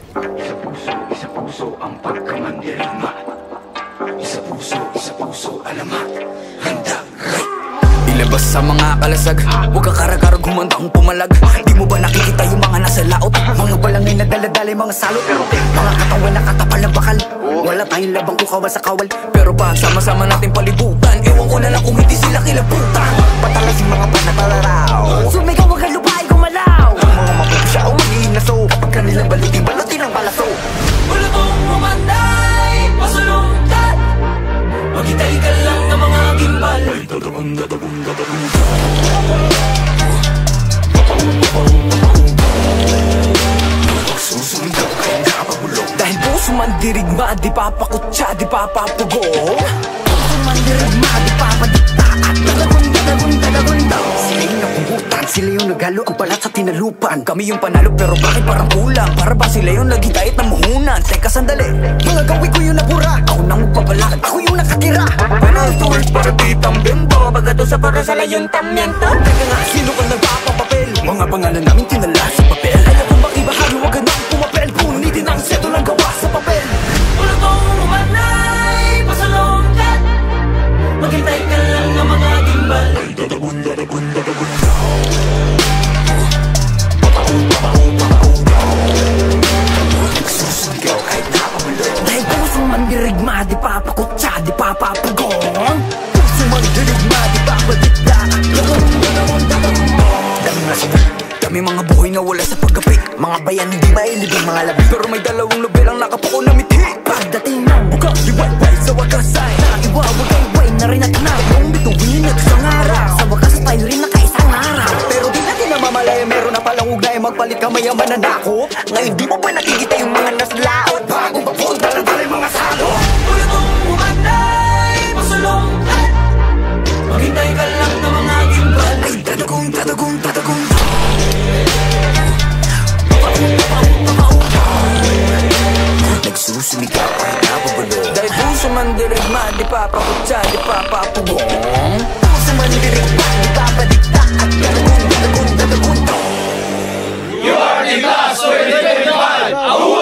Isa puso ang pagkamandirigma. Isa puso, alamat. Handa, ilabas sa mga kalasag. Huwag ka karagarag, humandang pumalag. Di mo ba nakikita yung mga nasa laot? Mga balangay na daladalay, mga salot. Mga katawan na katapal ng bakal. Wala tayong labang kung kawal sa kawal. Pero pa sama-sama natin palibutan. Ewan ko na lang kung hindi sila kilabutan. Patalasing mga panatalaraw. Sumigaw wag ang lupay gumalaw. Ang mga mapupusya o mag-iinaso. Kapag kanilang balutin, balutin ang balaso. Balutong umanday, pasulungkat. Maghintay ka lang ng mga gimbal. Dahil puso man dirigma, di papakutsa, di papapugo. Puso man dirigma, di papadikta. At dadagun daw. Sila yung napugutan, sila yung naghalo ang balat sa tinalupan. Kami yung panalo pero bakit parang kulang? Para ba sila yung nagitayat ng muhunan? Teka sandali, mga gawin ko yung nabura. Ako nang magpapalakad, ako yung nakatira. Panal tools para di tambento. Bagato sa para sa layong tamyento. Teka nga, sino ka nagpapapapel? Mga pangalan namin tinala sa papel. Kaya kung makibahan, huwag ka nang pumapel. Punitin ang seto ng gawa sa papel. Ulutong umanay, pasalongkat. Maghintay ka lang ng mga gimbal. Dadagun susugaw kahit napamulong. Dahil puso man dirigma, di papakutsa, di papapugong. Puso man dirigma, di papadikta. Dami mga buhay na wala sa paggapi. Mga bayan hindi mailibing mga labi. Pero may dalawang lubel ang nakapuko na mithi. Pagdating ng bukang liwayway sa wakas ay naiwawagay-way na rin at na yung bituin at isang araw. Sa wakas tayo rin nakaisang araw. Pero di natin namamalaya, meron na palang ugnay. Magpalit ka mayaman na nako. Ngayon di mo ba nakikita yung mga naslaot? Bagong papunta na tayo mga salo. Ulutong umanay, pasulongkat. Maghintay ka lang ng mga gimbal. Ay dadagong nagsusumigaw ay napabalong. Dahil puso man dirigma, di papakutsa, di papapugong. Puso man dirigma, di papadikta. At dadagun. You are the class 2025.